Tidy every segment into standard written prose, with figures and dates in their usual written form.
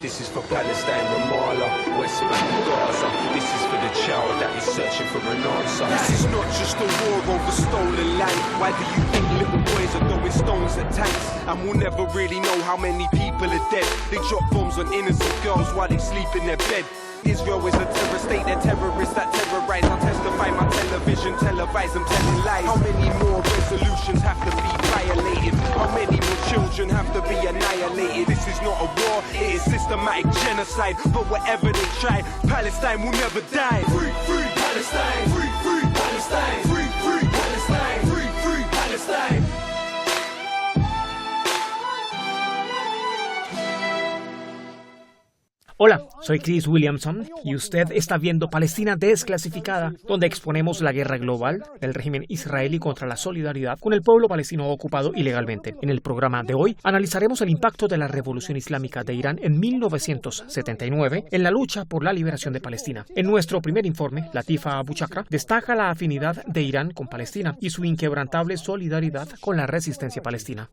This is for Palestine, Ramallah, West Bank, Gaza. This is for the child that is searching for an answer. This is not just a war over stolen land. Why do you think little boys are throwing stones at tanks? And we'll never really know how many people are dead. They drop bombs on innocent girls while they sleep in their bed. Israel is a terror state, they're terrorists that terrorize. I'll testify my television, televise them telling lies. How many more resolutions have to be violated? How many more children have to be annihilated? This is not a war, it is systematic genocide. But whatever they try, Palestine will never die. Free, free Palestine, free, free Palestine, free, free Palestine, free, free Palestine. Hola, soy Chris Williamson y usted está viendo Palestina Desclasificada, donde exponemos la guerra global del régimen israelí contra la solidaridad con el pueblo palestino ocupado ilegalmente. En el programa de hoy analizaremos el impacto de la Revolución Islámica de Irán en 1979 en la lucha por la liberación de Palestina. En nuestro primer informe, Latifa Abu Chakra destaca la afinidad de Irán con Palestina y su inquebrantable solidaridad con la resistencia palestina.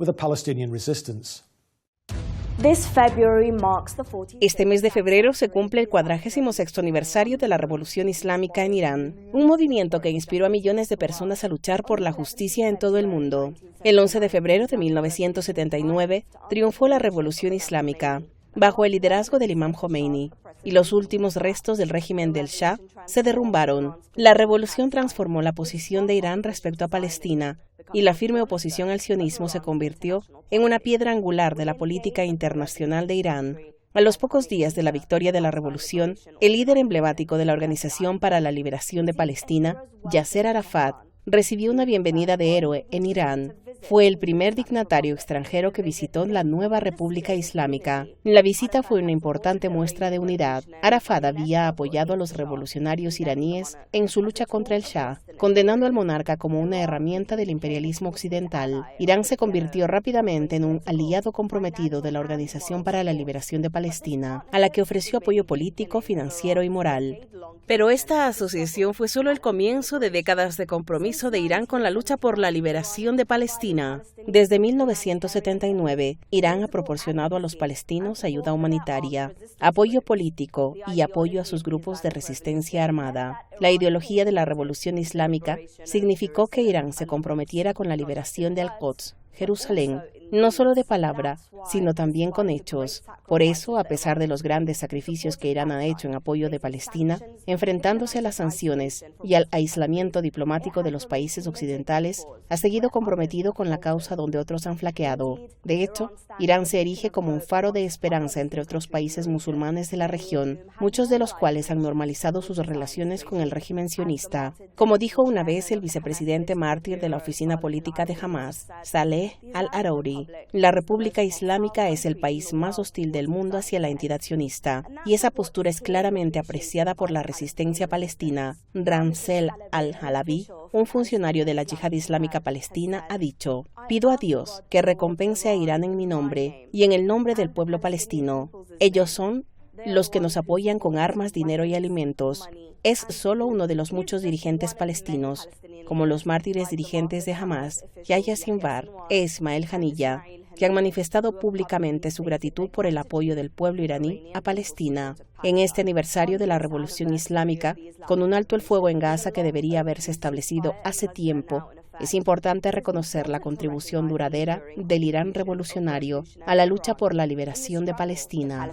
Este mes de febrero se cumple el 46º aniversario de la Revolución Islámica en Irán, un movimiento que inspiró a millones de personas a luchar por la justicia en todo el mundo. El 11 de febrero de 1979 triunfó la Revolución Islámica, bajo el liderazgo del imam Jomeini, y los últimos restos del régimen del Shah se derrumbaron. La revolución transformó la posición de Irán respecto a Palestina, y la firme oposición al sionismo se convirtió en una piedra angular de la política internacional de Irán. A los pocos días de la victoria de la revolución, el líder emblemático de la Organización para la Liberación de Palestina, Yasser Arafat, recibió una bienvenida de héroe en Irán. Fue el primer dignatario extranjero que visitó la nueva República Islámica. La visita fue una importante muestra de unidad. Arafat había apoyado a los revolucionarios iraníes en su lucha contra el Shah, condenando al monarca como una herramienta del imperialismo occidental. Irán se convirtió rápidamente en un aliado comprometido de la Organización para la Liberación de Palestina, a la que ofreció apoyo político, financiero y moral. Pero esta asociación fue solo el comienzo de décadas de compromiso de Irán con la lucha por la liberación de Palestina. Desde 1979, Irán ha proporcionado a los palestinos ayuda humanitaria, apoyo político y apoyo a sus grupos de resistencia armada. La ideología de la Revolución Islámica significó que Irán se comprometiera con la liberación de Al-Quds, Jerusalén, no solo de palabra, sino también con hechos. Por eso, a pesar de los grandes sacrificios que Irán ha hecho en apoyo de Palestina, enfrentándose a las sanciones y al aislamiento diplomático de los países occidentales, ha seguido comprometido con la causa donde otros han flaqueado. De hecho, Irán se erige como un faro de esperanza entre otros países musulmanes de la región, muchos de los cuales han normalizado sus relaciones con el régimen sionista. Como dijo una vez el vicepresidente mártir de la oficina política de Hamas, Saleh al-Arouri, la República Islámica es el país más hostil del mundo hacia la entidad sionista, y esa postura es claramente apreciada por la resistencia palestina. Ramsel al-Halabi, un funcionario de la Yihad Islámica Palestina, ha dicho: «Pido a Dios que recompense a Irán en mi nombre y en el nombre del pueblo palestino. Ellos son los que nos apoyan con armas, dinero y alimentos. Es solo uno de los muchos dirigentes palestinos, como los mártires dirigentes de Hamas, Yahya Sinwar e Ismael Haniyeh, que han manifestado públicamente su gratitud por el apoyo del pueblo iraní a Palestina. En este aniversario de la Revolución Islámica, con un alto el fuego en Gaza que debería haberse establecido hace tiempo, es importante reconocer la contribución duradera del Irán revolucionario a la lucha por la liberación de Palestina».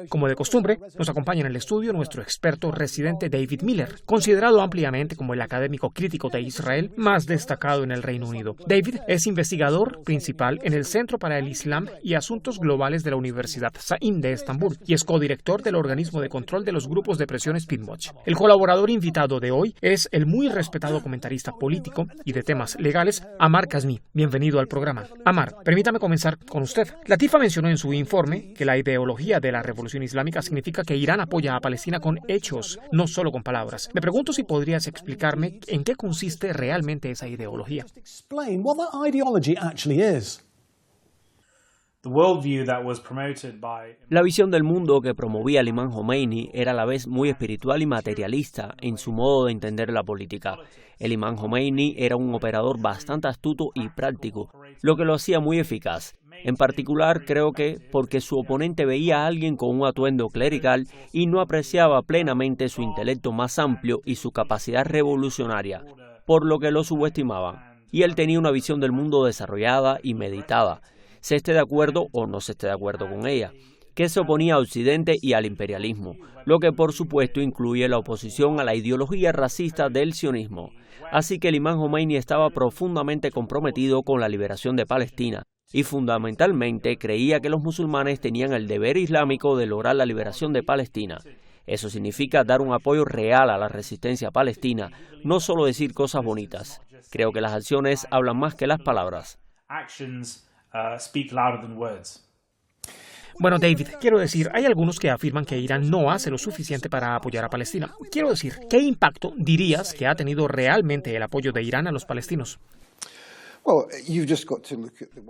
Como de costumbre, nos acompaña en el estudio nuestro experto residente David Miller, considerado ampliamente como el académico crítico de Israel más destacado en el Reino Unido. David es investigador principal en el Centro para el Islam y Asuntos Globales de la Universidad Sain de Estambul y es codirector del organismo de control de los grupos de presión Spinwatch. El colaborador invitado de hoy es el muy respetado comentarista político y de temas legales, Amar Kazmi. Bienvenido al programa. Amar, permítame comenzar con usted. Latifa mencionó en su informe que la ideología de la Revolución Islámica significa que Irán apoya a Palestina con hechos, no solo con palabras. Me pregunto si podrías explicarme en qué consiste realmente esa ideología. La visión del mundo que promovía el imam Jomeini era a la vez muy espiritual y materialista en su modo de entender la política. El imam Jomeini era un operador bastante astuto y práctico, lo que lo hacía muy eficaz. En particular, creo que porque su oponente veía a alguien con un atuendo clerical y no apreciaba plenamente su intelecto más amplio y su capacidad revolucionaria, por lo que lo subestimaban. Y él tenía una visión del mundo desarrollada y meditada, se esté de acuerdo o no se esté de acuerdo con ella, que se oponía a Occidente y al imperialismo, lo que por supuesto incluye la oposición a la ideología racista del sionismo. Así que el imán Jomeini estaba profundamente comprometido con la liberación de Palestina y fundamentalmente creía que los musulmanes tenían el deber islámico de lograr la liberación de Palestina. Eso significa dar un apoyo real a la resistencia palestina, no solo decir cosas bonitas. Creo que las acciones hablan más que las palabras. Bueno, David, quiero decir, hay algunos que afirman que Irán no hace lo suficiente para apoyar a Palestina. Quiero decir, ¿qué impacto dirías que ha tenido realmente el apoyo de Irán a los palestinos?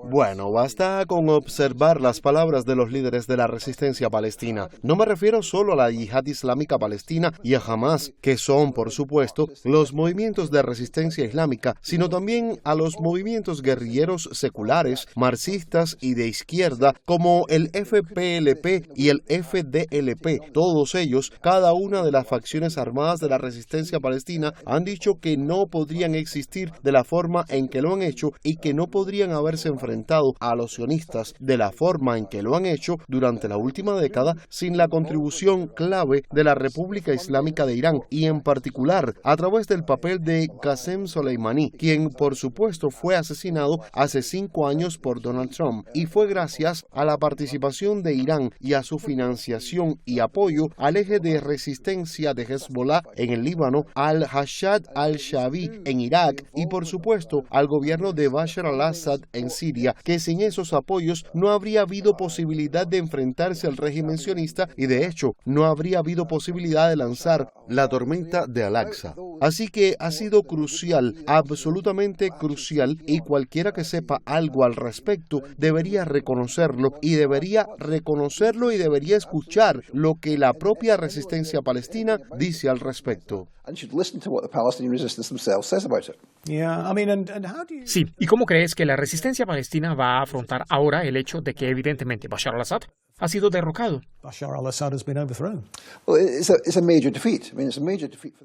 Bueno, basta con observar las palabras de los líderes de la resistencia palestina. No me refiero solo a la Yihad Islámica Palestina y a Hamas, que son, por supuesto, los movimientos de resistencia islámica, sino también a los movimientos guerrilleros seculares, marxistas y de izquierda, como el FPLP y el FDLP. Todos ellos, cada una de las facciones armadas de la resistencia palestina, han dicho que no podrían existir de la forma en que lo han hecho y que no podrían haberse enfrentado a los sionistas de la forma en que lo han hecho durante la última década sin la contribución clave de la República Islámica de Irán y en particular a través del papel de Qasem Soleimani, quien por supuesto fue asesinado hace 5 años por Donald Trump, y fue gracias a la participación de Irán y a su financiación y apoyo al eje de resistencia de Hezbollah en el Líbano, al Hashad al-Shaabi en Irak y por supuesto al gobierno de Bashar al-Assad en Siria, que sin esos apoyos no habría habido posibilidad de enfrentarse al régimen sionista y de hecho no habría habido posibilidad de lanzar la tormenta de Al-Aqsa. Así que ha sido crucial, absolutamente crucial, y cualquiera que sepa algo al respecto debería reconocerlo y debería escuchar lo que la propia resistencia palestina dice al respecto. Sí, ¿y cómo crees que la resistencia palestina va a afrontar ahora el hecho de que evidentemente Bashar al-Assad ha sido derrocado?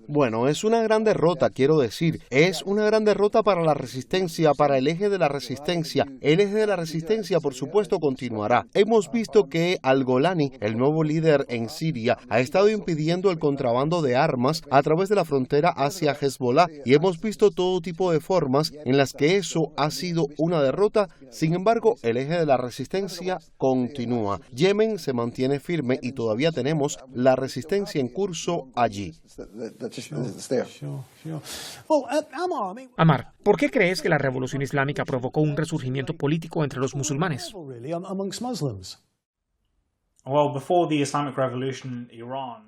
Bueno, es una gran derrota, quiero decir. Es una gran derrota para la resistencia, para el eje de la resistencia. El eje de la resistencia, por supuesto, continuará. Hemos visto que al-Golani, el nuevo líder en Siria, ha estado impidiendo el contrabando de armas a través de la frontera hacia Hezbollah y hemos visto todo tipo de formas en las que eso ha sido una derrota. Sin embargo, el eje de la resistencia continúa. Yemen se mantiene firme y todavía tenemos la resistencia en curso allí. Amar, ¿por qué crees que la revolución islámica provocó un resurgimiento político entre los musulmanes?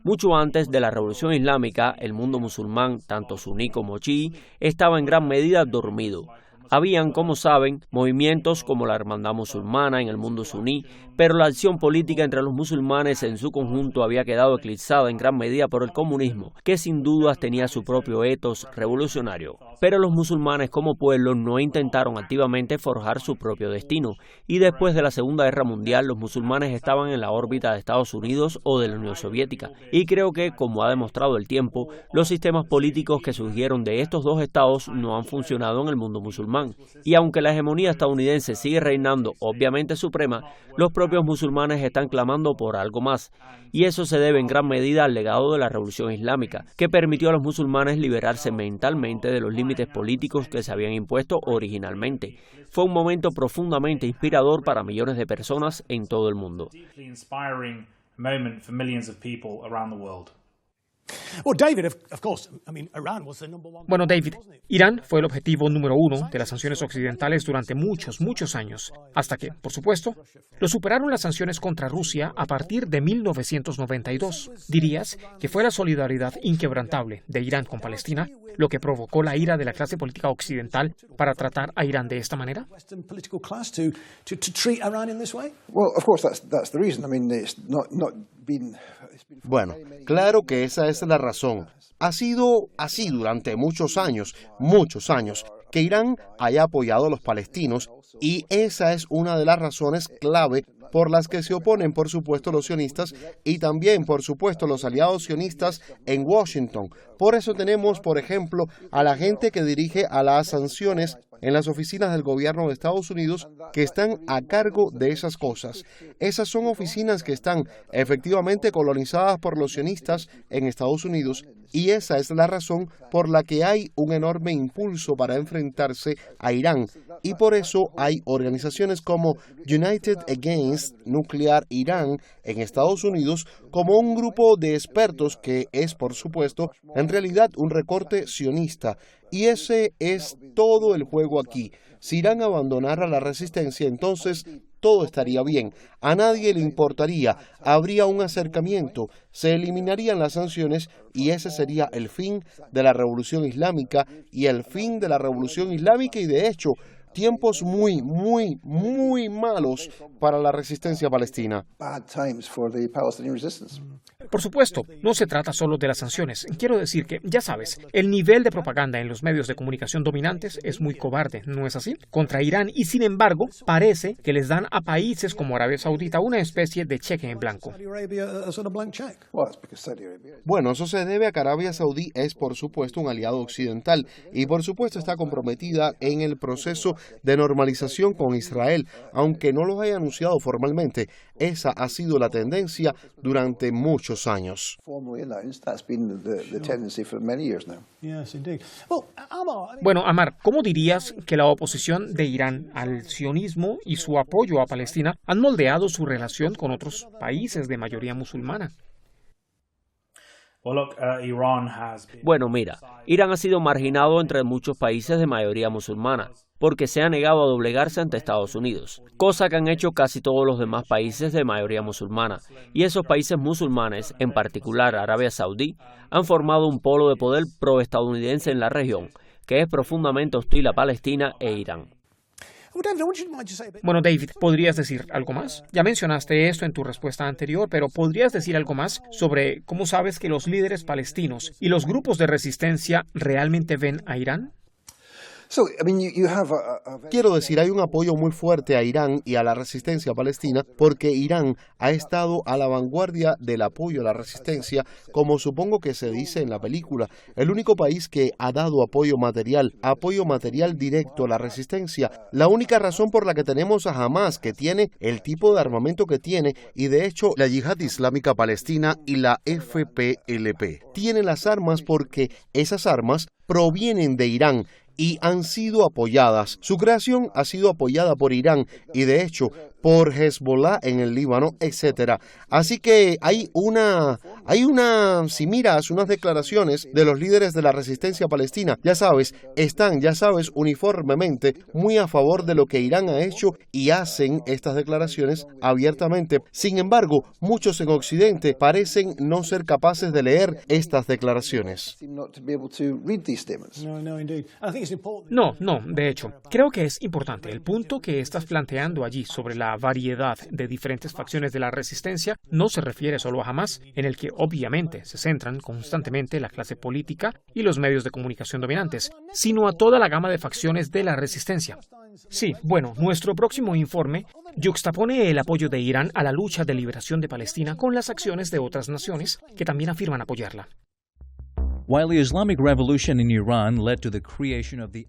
Mucho antes de la revolución islámica, el mundo musulmán, tanto suní como chií, estaba en gran medida dormido. Habían, como saben, movimientos como la Hermandad Musulmana en el mundo suní, pero la acción política entre los musulmanes en su conjunto había quedado eclipsada en gran medida por el comunismo, que sin dudas tenía su propio etos revolucionario. Pero los musulmanes como pueblo no intentaron activamente forjar su propio destino, y después de la Segunda Guerra Mundial los musulmanes estaban en la órbita de Estados Unidos o de la Unión Soviética, y creo que, como ha demostrado el tiempo, los sistemas políticos que surgieron de estos dos estados no han funcionado en el mundo musulmán. Y aunque la hegemonía estadounidense sigue reinando, obviamente suprema, los propios musulmanes están clamando por algo más. Y eso se debe en gran medida al legado de la Revolución Islámica, que permitió a los musulmanes liberarse mentalmente de los límites políticos que se habían impuesto originalmente. Fue un momento profundamente inspirador para millones de personas en todo el mundo. Bueno, David, Irán fue el objetivo número 1 de las sanciones occidentales durante muchos años, hasta que, por supuesto, lo superaron las sanciones contra Rusia a partir de 1992. ¿Dirías que fue la solidaridad inquebrantable de Irán con Palestina lo que provocó la ira de la clase política occidental para tratar a Irán de esta manera? Bueno, claro que esa es la razón. Ha sido así durante muchos años. que Irán haya apoyado a los palestinos, y esa es una de las razones clave por las que se oponen, por supuesto, los sionistas y también, por supuesto, los aliados sionistas en Washington. Por eso tenemos, por ejemplo, a la gente que dirige a las sanciones en las oficinas del gobierno de Estados Unidos que están a cargo de esas cosas. Esas son oficinas que están efectivamente colonizadas por los sionistas en Estados Unidos, y esa es la razón por la que hay un enorme impulso para enfrentarse a Irán. Y por eso hay organizaciones como United Against Nuclear Iran en Estados Unidos, como un grupo de expertos que es, por supuesto, en realidad un recorte sionista. Y ese es todo el juego aquí. Si Irán abandonara la resistencia, entonces todo estaría bien. A nadie le importaría. Habría un acercamiento. Se eliminarían las sanciones y ese sería el fin de la revolución islámica y el fin de la revolución islámica y, de hecho, tiempos muy malos para la resistencia palestina. Por supuesto, no se trata solo de las sanciones. Quiero decir que, ya sabes, el nivel de propaganda en los medios de comunicación dominantes es muy cobarde, ¿no es así? Contra Irán, y sin embargo, parece que les dan a países como Arabia Saudita una especie de cheque en blanco. Bueno, eso se debe a que Arabia Saudí es, por supuesto, un aliado occidental y, por supuesto, está comprometida en el proceso de normalización con Israel, aunque no lo haya anunciado formalmente. Esa ha sido la tendencia durante muchos años. Bueno, Amar, ¿cómo dirías que la oposición de Irán al sionismo y su apoyo a Palestina han moldeado su relación con otros países de mayoría musulmana? Bueno, mira, Irán ha sido marginado entre muchos países de mayoría musulmana porque se ha negado a doblegarse ante Estados Unidos, cosa que han hecho casi todos los demás países de mayoría musulmana. Y esos países musulmanes, en particular Arabia Saudí, han formado un polo de poder proestadounidense en la región, que es profundamente hostil a Palestina e Irán. Bueno, David, ¿podrías decir algo más? Ya mencionaste esto en tu respuesta anterior, pero ¿podrías decir algo más sobre cómo sabes que los líderes palestinos y los grupos de resistencia realmente ven a Irán? Quiero decir, hay un apoyo muy fuerte a Irán y a la resistencia palestina porque Irán ha estado a la vanguardia del apoyo a la resistencia, como supongo que se dice en la película. El único país que ha dado apoyo material directo a la resistencia. La única razón por la que tenemos a Hamas, que tiene el tipo de armamento que tiene, y de hecho la Yihad Islámica Palestina y la FPLP tienen las armas porque esas armas provienen de Irán y han sido apoyadas. Su creación ha sido apoyada por Irán y, de hecho, por Hezbollah en el Líbano, etc. Así que si miras unas declaraciones de los líderes de la resistencia palestina, están uniformemente muy a favor de lo que Irán ha hecho y hacen estas declaraciones abiertamente. Sin embargo, muchos en Occidente parecen no ser capaces de leer estas declaraciones. No, de hecho, creo que es importante el punto que estás planteando allí sobre la variedad de diferentes facciones de la resistencia. No se refiere solo a Hamas, en el que obviamente se centran constantemente la clase política y los medios de comunicación dominantes, sino a toda la gama de facciones de la resistencia. Sí, bueno, nuestro próximo informe yuxtapone el apoyo de Irán a la lucha de liberación de Palestina con las acciones de otras naciones que también afirman apoyarla.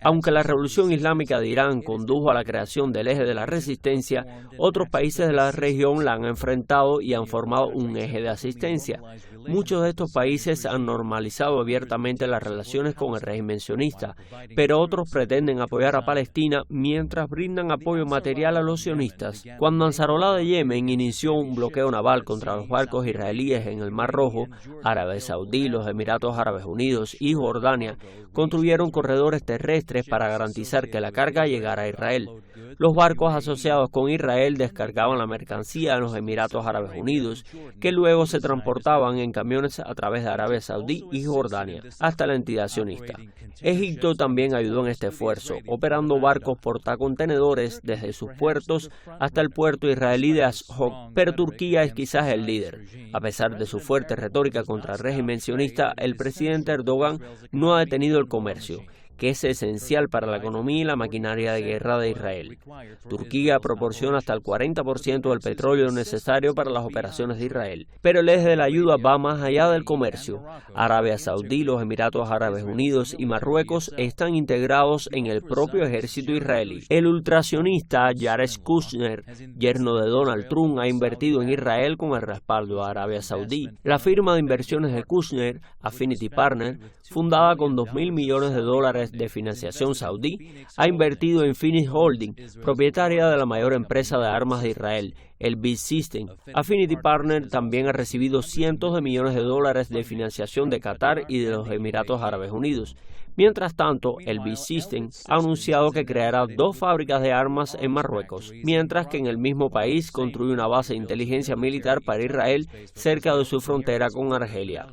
Aunque la revolución islámica de Irán condujo a la creación del eje de la resistencia, otros países de la región la han enfrentado y han formado un eje de asistencia. Muchos de estos países han normalizado abiertamente las relaciones con el régimen sionista, pero otros pretenden apoyar a Palestina mientras brindan apoyo material a los sionistas. Cuando Ansarollah de Yemen inició un bloqueo naval contra los barcos israelíes en el Mar Rojo, Arabia Saudí, los Emiratos Árabes Unidos y Jordania construyeron corredores terrestres para garantizar que la carga llegara a Israel. Los barcos asociados con Israel descargaban la mercancía en los Emiratos Árabes Unidos, que luego se transportaban en camiones a través de Arabia Saudí y Jordania hasta la entidad sionista. Egipto también ayudó en este esfuerzo, operando barcos portacontenedores desde sus puertos hasta el puerto israelí de Ashok, pero Turquía es quizás el líder. A pesar de su fuerte retórica contra el régimen sionista, el presidente Erdogan no ha detenido el comercio, que es esencial para la economía y la maquinaria de guerra de Israel. Turquía proporciona hasta el 40% del petróleo necesario para las operaciones de Israel, pero el eje de la ayuda va más allá del comercio. Arabia Saudí, los Emiratos Árabes Unidos y Marruecos están integrados en el propio ejército israelí. El ultrasionista Jared Kushner, yerno de Donald Trump, ha invertido en Israel con el respaldo de Arabia Saudí. La firma de inversiones de Kushner, Affinity Partners, fundada con $2.000 millones de financiación saudí, ha invertido en Phoenix Holding, propietaria de la mayor empresa de armas de Israel, el Beast System. Affinity Partners también ha recibido cientos de millones de dólares de financiación de Qatar y de los Emiratos Árabes Unidos. Mientras tanto, el Beast System ha anunciado que creará 2 fábricas de armas en Marruecos, mientras que en el mismo país construye una base de inteligencia militar para Israel cerca de su frontera con Argelia.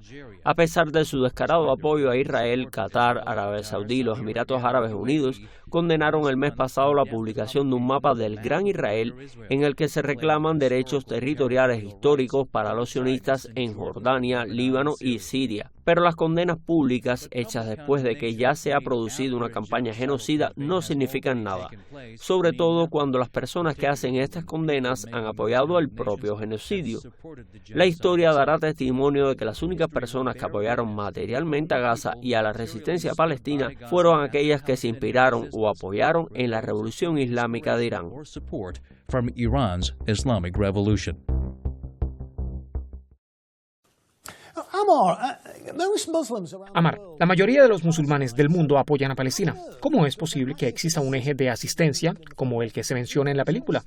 A pesar de su descarado apoyo a Israel, Qatar, Arabia Saudí y los Emiratos Árabes Unidos condenaron el mes pasado la publicación de un mapa del Gran Israel en el que se reclaman derechos territoriales históricos para los sionistas en Jordania, Líbano y Siria. Pero las condenas públicas hechas después de que ya se ha producido una campaña genocida no significan nada, sobre todo cuando las personas que hacen estas condenas han apoyado el propio genocidio. La historia dará testimonio de que las únicas personas que apoyaron materialmente a Gaza y a la resistencia palestina fueron aquellas que se inspiraron o apoyaron en la Revolución Islámica de Irán. Amar, la mayoría de los musulmanes del mundo apoyan a Palestina. ¿Cómo es posible que exista un eje de asistencia como el que se menciona en la película?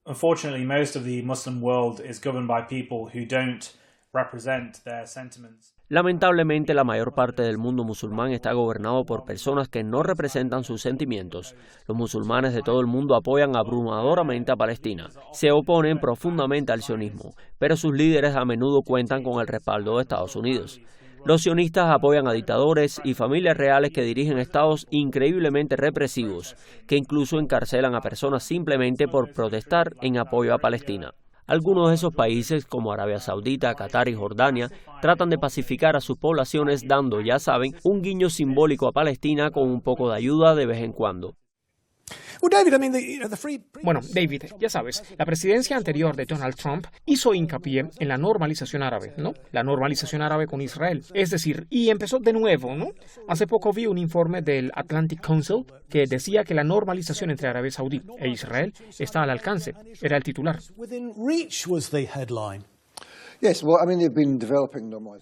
Unfortunately, most of the Muslim world is governed by people who don't represent their sentiments. Lamentablemente, la mayor parte del mundo musulmán está gobernado por personas que no representan sus sentimientos. Los musulmanes de todo el mundo apoyan abrumadoramente a Palestina. Se oponen profundamente al sionismo, pero sus líderes a menudo cuentan con el respaldo de Estados Unidos. Los sionistas apoyan a dictadores y familias reales que dirigen estados increíblemente represivos, que incluso encarcelan a personas simplemente por protestar en apoyo a Palestina. Algunos de esos países, como Arabia Saudita, Qatar y Jordania, tratan de pacificar a sus poblaciones dando, ya saben, un guiño simbólico a Palestina con un poco de ayuda de vez en cuando. Bueno, David, ya sabes, la presidencia anterior de Donald Trump hizo hincapié en la normalización árabe, ¿no? La normalización árabe con Israel. Es decir, y empezó de nuevo, ¿no? Hace poco vi un informe del Atlantic Council que decía que la normalización entre Arabia Saudí e Israel está al alcance. Era el titular.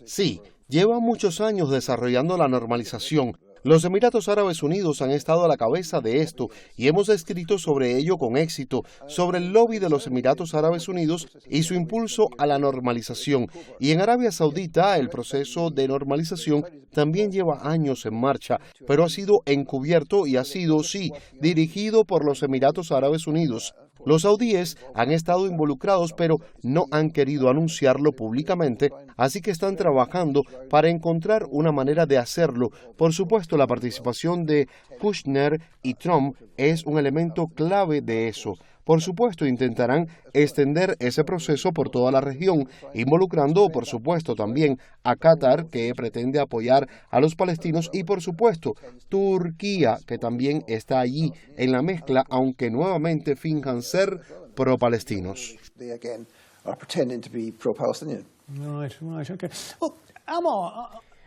Sí, lleva muchos años desarrollando la normalización. Los Emiratos Árabes Unidos han estado a la cabeza de esto y hemos escrito sobre ello con éxito, sobre el lobby de los Emiratos Árabes Unidos y su impulso a la normalización. Y en Arabia Saudita el proceso de normalización también lleva años en marcha, pero ha sido encubierto y ha sido, sí, dirigido por los Emiratos Árabes Unidos. Los saudíes han estado involucrados, pero no han querido anunciarlo públicamente, así que están trabajando para encontrar una manera de hacerlo. Por supuesto, la participación de Kushner y Trump es un elemento clave de eso. Por supuesto, intentarán extender ese proceso por toda la región, involucrando, por supuesto, también a Qatar, que pretende apoyar a los palestinos, y, por supuesto, Turquía, que también está allí en la mezcla, aunque nuevamente finjan ser pro-palestinos.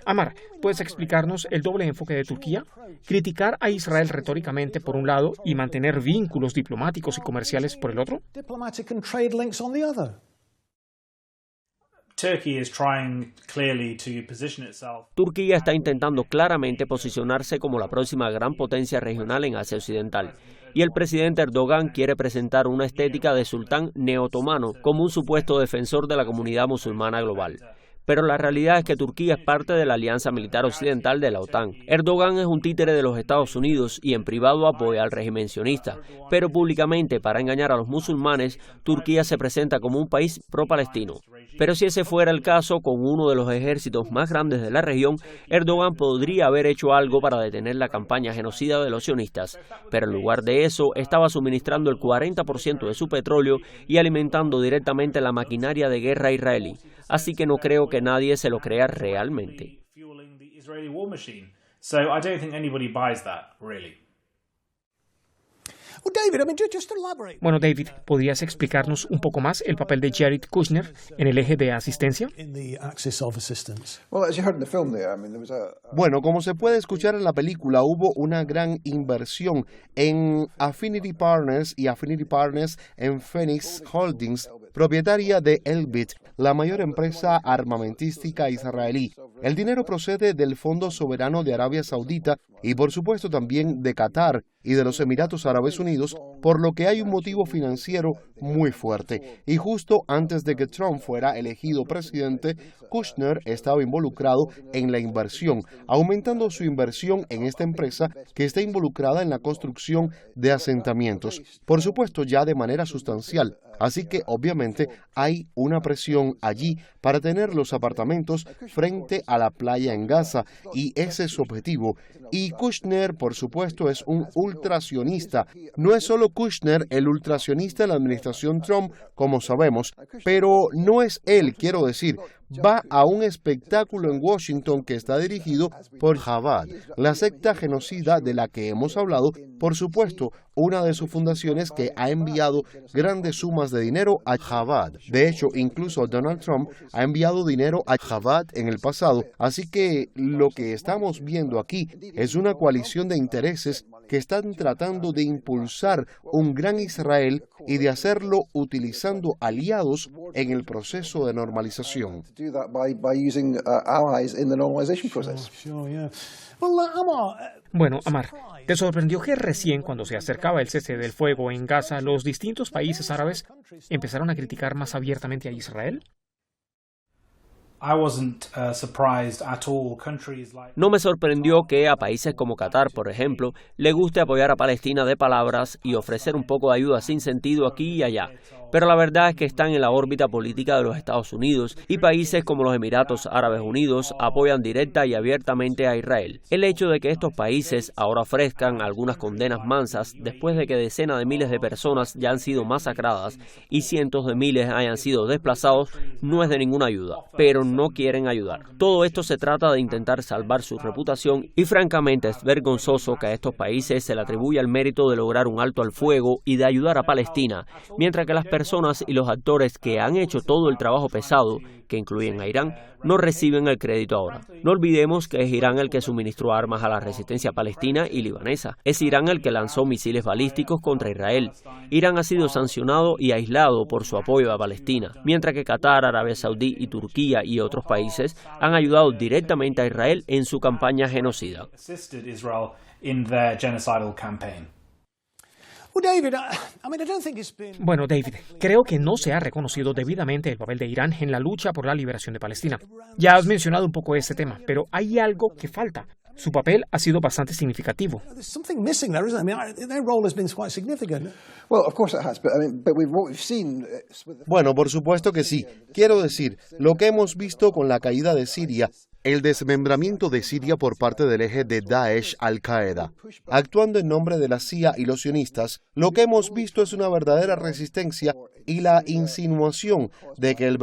Amar, ¿puedes explicarnos el doble enfoque de Turquía? ¿Criticar a Israel retóricamente por un lado y mantener vínculos diplomáticos y comerciales por el otro? Turquía está intentando claramente posicionarse como la próxima gran potencia regional en Asia Occidental. Y el presidente Erdogan quiere presentar una estética de sultán neotomano como un supuesto defensor de la comunidad musulmana global. Pero la realidad es que Turquía es parte de la alianza militar occidental de la OTAN. Erdogan es un títere de los Estados Unidos y en privado apoya al régimen sionista, pero públicamente, para engañar a los musulmanes, Turquía se presenta como un país pro-palestino. Pero si ese fuera el caso, con uno de los ejércitos más grandes de la región, Erdogan podría haber hecho algo para detener la campaña genocida de los sionistas. Pero en lugar de eso, estaba suministrando el 40% de su petróleo y alimentando directamente la maquinaria de guerra israelí. Así que no creo que nadie se lo crea realmente. Israeli war machine. So I don't think anybody buys that, really. Bueno, David, ¿podrías explicarnos un poco más el papel de Jared Kushner en el eje de asistencia? Bueno, como se puede escuchar en la película, hubo una gran inversión en Affinity Partners y Affinity Partners en Phoenix Holdings, propietaria de Elbit, la mayor empresa armamentística israelí. El dinero procede del Fondo Soberano de Arabia Saudita y por supuesto también de Qatar y de los Emiratos Árabes Unidos, por lo que hay un motivo financiero muy fuerte. Y justo antes de que Trump fuera elegido presidente, Kushner estaba involucrado en la inversión, aumentando su inversión en esta empresa que está involucrada en la construcción de asentamientos, por supuesto ya de manera sustancial. Así que obviamente hay una presión allí para tener los apartamentos frente a la playa en Gaza, y ese es su objetivo. Y Kushner, por supuesto, es un ultrasionista. No es solo Kushner el ultrasionista de la administración Trump, como sabemos, pero no es él, quiero decir. Va a un espectáculo en Washington que está dirigido por Chabad, la secta genocida de la que hemos hablado, por supuesto, una de sus fundaciones que ha enviado grandes sumas de dinero a Chabad. De hecho, incluso Donald Trump ha enviado dinero a Chabad en el pasado. Así que lo que estamos viendo aquí es una coalición de intereses que están tratando de impulsar un gran Israel y de hacerlo utilizando aliados en el proceso de normalización. Bueno, Amar, ¿te sorprendió que recién cuando se acercaba el cese del fuego en Gaza, los distintos países árabes empezaron a criticar más abiertamente a Israel? No me sorprendió que a países como Qatar, por ejemplo, le guste apoyar a Palestina de palabras y ofrecer un poco de ayuda sin sentido aquí y allá. Pero la verdad es que están en la órbita política de los Estados Unidos y países como los Emiratos Árabes Unidos apoyan directa y abiertamente a Israel. El hecho de que estos países ahora ofrezcan algunas condenas mansas después de que decenas de miles de personas ya han sido masacradas y cientos de miles hayan sido desplazados no es de ninguna ayuda, pero no quieren ayudar. Todo esto se trata de intentar salvar su reputación y francamente es vergonzoso que a estos países se le atribuya el mérito de lograr un alto al fuego y de ayudar a Palestina, mientras que las personas y los actores que han hecho todo el trabajo pesado, que incluyen a Irán, no reciben el crédito ahora. No olvidemos que es Irán el que suministró armas a la resistencia palestina y libanesa. Es Irán el que lanzó misiles balísticos contra Israel. Irán ha sido sancionado y aislado por su apoyo a Palestina, mientras que Qatar, Arabia Saudí y Turquía y otros países han ayudado directamente a Israel en su campaña genocida. Bueno, David, creo que no se ha reconocido debidamente el papel de Irán en la lucha por la liberación de Palestina. Ya has mencionado un poco ese tema, pero hay algo que falta. Su papel ha sido bastante significativo. Bueno, por supuesto que sí. Quiero decir, lo que hemos visto con la caída de Siria, el desmembramiento de Siria por parte del eje de Daesh Al-Qaeda, actuando en nombre de la CIA y los sionistas, lo que hemos visto es una verdadera resistencia y la insinuación de que el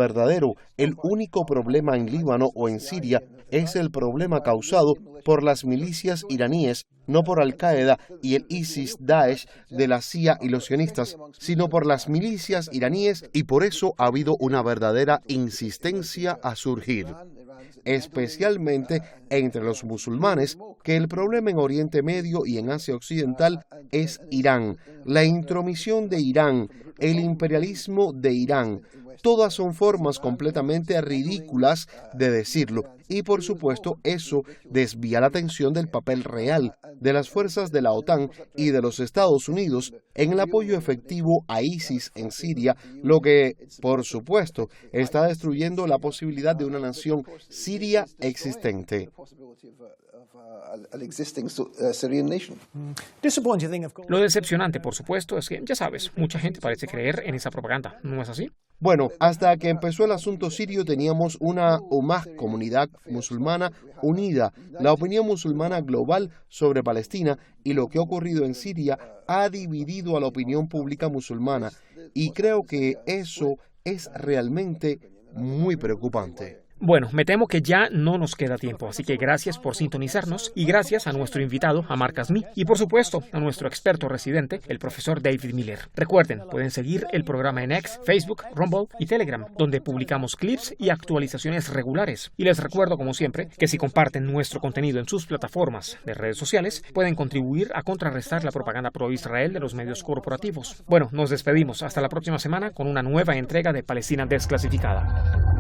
único problema en Líbano o en Siria es el problema causado por las milicias iraníes, no por Al-Qaeda y el ISIS-Daesh de la CIA y los sionistas, sino por las milicias iraníes, y por eso ha habido una verdadera insistencia a surgir, especialmente entre los musulmanes, que el problema en Oriente Medio y en Asia Occidental es Irán, la intromisión de Irán, el imperialismo de Irán. Todas son formas completamente ridículas de decirlo, y por supuesto eso desvía la atención del papel real de las fuerzas de la OTAN y de los Estados Unidos en el apoyo efectivo a ISIS en Siria, lo que, por supuesto, está destruyendo la posibilidad de una nación siria existente. Lo decepcionante, por supuesto, es que, ya sabes, mucha gente parece creer en esa propaganda, ¿no es así? Bueno, hasta que empezó el asunto sirio teníamos una comunidad musulmana unida. La opinión musulmana global sobre Palestina y lo que ha ocurrido en Siria ha dividido a la opinión pública musulmana, y creo que eso es realmente muy preocupante. Bueno, me temo que ya no nos queda tiempo, así que gracias por sintonizarnos y gracias a nuestro invitado, Amar Kazmi, y por supuesto a nuestro experto residente, el profesor David Miller. Recuerden, pueden seguir el programa en X, Facebook, Rumble y Telegram, donde publicamos clips y actualizaciones regulares. Y les recuerdo, como siempre, que si comparten nuestro contenido en sus plataformas de redes sociales, pueden contribuir a contrarrestar la propaganda pro-Israel de los medios corporativos. Bueno, nos despedimos hasta la próxima semana con una nueva entrega de Palestina Desclasificada.